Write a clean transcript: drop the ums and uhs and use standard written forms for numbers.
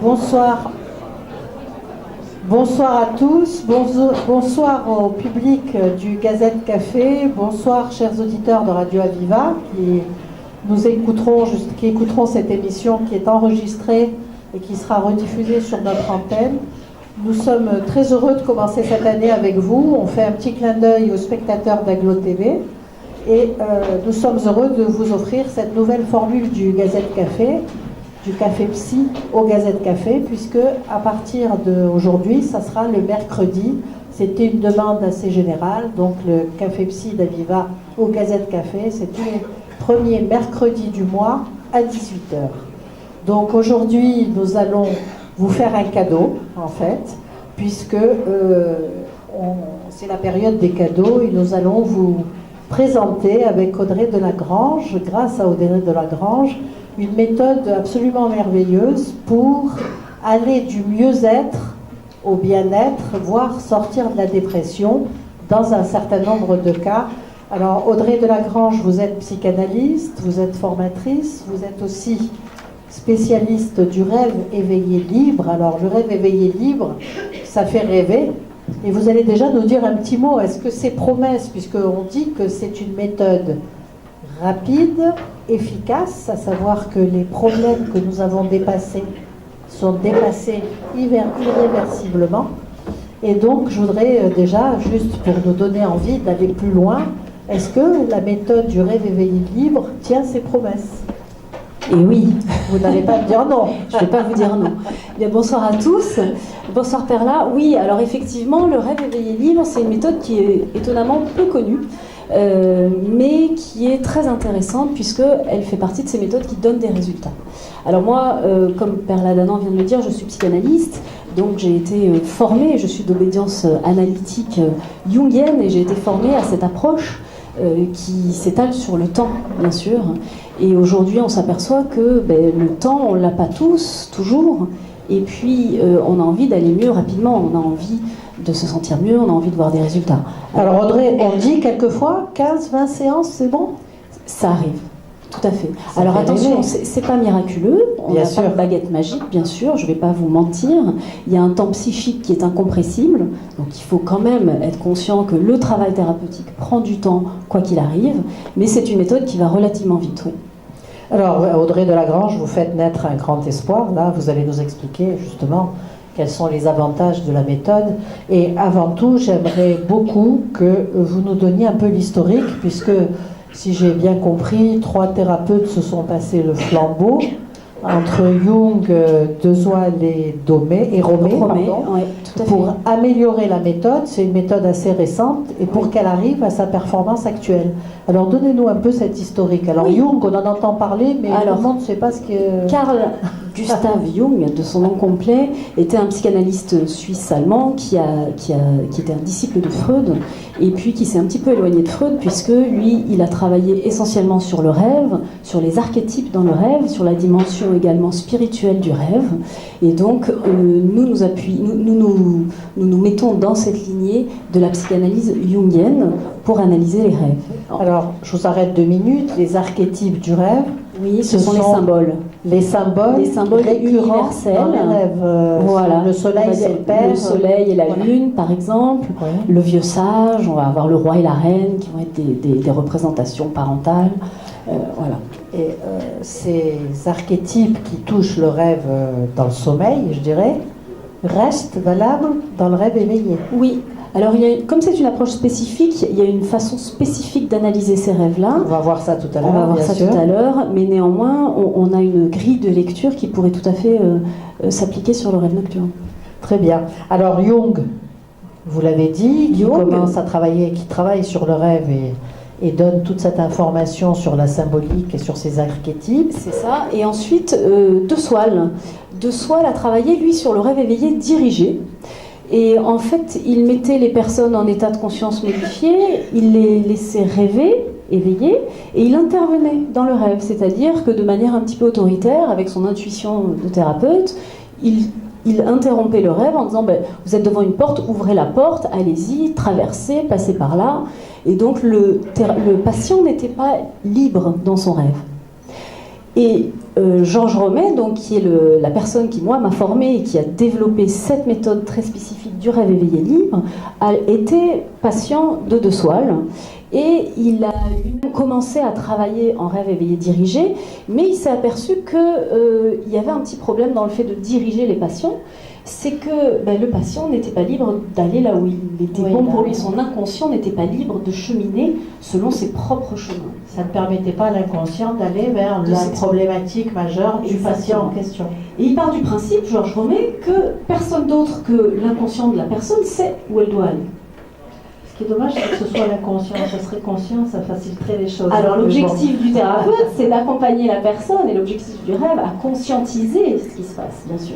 Bonsoir. Bonsoir à tous, bonsoir au public du Gazette Café, bonsoir chers auditeurs de Radio Aviva qui écouteront cette émission qui est enregistrée et qui sera rediffusée sur notre antenne. Nous sommes très heureux de commencer cette année avec vous. On fait un petit clin d'œil aux spectateurs d'Aglo TV et nous sommes heureux de vous offrir cette nouvelle formule du Gazette Café, du Café Psy au Gazette Café, puisque à partir d'aujourd'hui, ça sera le mercredi. C'était une demande assez générale, donc le Café Psy d'Aviva au Gazette Café, c'est tous les premiers mercredis du mois à 18h. Donc aujourd'hui, nous allons vous faire un cadeau, en fait, puisque c'est la période des cadeaux et nous allons vous présenter avec Audrey Delagrange, grâce à Audrey Delagrange, une méthode absolument merveilleuse pour aller du mieux-être au bien-être, voire sortir de la dépression dans un certain nombre de cas. Alors Audrey Delagrange, vous êtes psychanalyste, vous êtes formatrice, vous êtes aussi spécialiste du rêve éveillé libre. Alors le rêve éveillé libre, ça fait rêver. Et vous allez déjà nous dire un petit mot. Est-ce que c'est promesse, puisqu'on dit que c'est une méthode rapide, efficace, à savoir que les problèmes que nous avons dépassés sont dépassés irréversiblement. Et donc, je voudrais déjà, juste pour nous donner envie d'aller plus loin, est-ce que la méthode du rêve éveillé libre tient ses promesses? Et oui. Vous n'allez pas me dire non. Je ne vais pas vous dire non. Bien, bonsoir à tous. Bonsoir Perla. Oui, alors effectivement, le rêve éveillé libre, c'est une méthode qui est étonnamment peu connue. Mais qui est très intéressante puisqu'elle fait partie de ces méthodes qui donnent des résultats. Alors moi, comme Perla Danan vient de le dire, je suis psychanalyste, donc j'ai été formée, je suis d'obédience analytique jungienne et j'ai été formée à cette approche qui s'étale sur le temps, bien sûr. Et aujourd'hui, on s'aperçoit que le temps, on ne l'a pas tous, toujours, et puis on a envie d'aller mieux rapidement, on a envie de se sentir mieux, on a envie de voir des résultats. Alors Audrey, on dit quelquefois 15-20 séances, c'est bon? Ça arrive, tout à fait. Alors attention, c'est pas miraculeux, on n'a pas de baguette magique, bien sûr, je ne vais pas vous mentir. Il y a un temps psychique qui est incompressible, donc il faut quand même être conscient que le travail thérapeutique prend du temps, quoi qu'il arrive, mais c'est une méthode qui va relativement vite, oui. Alors Audrey Delagrange, vous faites naître un grand espoir, là vous allez nous expliquer justement quels sont les avantages de la méthode. Et avant tout, j'aimerais beaucoup que vous nous donniez un peu l'historique, puisque, si j'ai bien compris, 3 thérapeutes se sont passés le flambeau, entre Jung, Dezoil et Romé, ouais, pour améliorer la méthode. C'est une méthode assez récente, et pour qu'elle arrive à sa performance actuelle. Alors, donnez-nous un peu cette historique. Alors, Jung, on en entend parler, mais tout le monde ne sait pas ce que... Carl Gustav Jung, de son nom complet, était un psychanalyste suisse-allemand qui était un disciple de Freud, et puis qui s'est un petit peu éloigné de Freud, puisque lui, il a travaillé essentiellement sur le rêve, sur les archétypes dans le rêve, sur la dimension également spirituelle du rêve. Et donc, nous nous mettons dans cette lignée de la psychanalyse jungienne pour analyser les rêves. Alors, je vous arrête 2 minutes. Les archétypes du rêve, oui, ce sont les symboles. Les symboles récurrents universels. Dans les rêves. Voilà. Le soleil, c'est le père. Le soleil et la lune, par exemple. Ouais. Le vieux sage, on va avoir le roi et la reine, qui vont être des représentations parentales. Voilà. Et ces archétypes qui touchent le rêve dans le sommeil, je dirais, restent valables dans le rêve éveillé. Oui. Alors, comme c'est une approche spécifique, il y a une façon spécifique d'analyser ces rêves-là. On va voir ça tout à l'heure. Mais néanmoins, on a une grille de lecture qui pourrait tout à fait s'appliquer sur le rêve nocturne. Très bien. Alors, Jung, vous l'avez dit, qui commence à travailler, qui travaille sur le rêve et donne toute cette information sur la symbolique et sur ses archétypes. C'est ça. Et ensuite, Dezoil. Dezoil a travaillé, lui, sur le rêve éveillé dirigé. Et en fait, il mettait les personnes en état de conscience modifié, il les laissait rêver, éveiller, et il intervenait dans le rêve. C'est-à-dire que de manière un petit peu autoritaire, avec son intuition de thérapeute, il interrompait le rêve en disant vous êtes devant une porte, ouvrez la porte, allez-y, traversez, passez par là. Et donc le patient n'était pas libre dans son rêve. Et Georges Romet, donc, qui est la personne qui, moi, m'a formée et qui a développé cette méthode très spécifique du rêve éveillé libre, a été patient de De Soile. Et il a commencé à travailler en rêve éveillé dirigé, mais il s'est aperçu qu'il y avait un petit problème dans le fait de diriger les patients. C'est que le patient n'était pas libre d'aller là où il était bon pour lui. Son inconscient n'était pas libre de cheminer selon ses propres chemins. Ça ne permettait pas à l'inconscient d'aller vers la problématique majeure du patient en question. Et il part du principe, Georges Romet, que personne d'autre que l'inconscient de la personne sait où elle doit aller. Ce qui est dommage, c'est que ce soit l'inconscient. Ça serait conscient, ça faciliterait les choses. Alors l'objectif du thérapeute, c'est d'accompagner la personne, et l'objectif du rêve, à conscientiser ce qui se passe, bien sûr.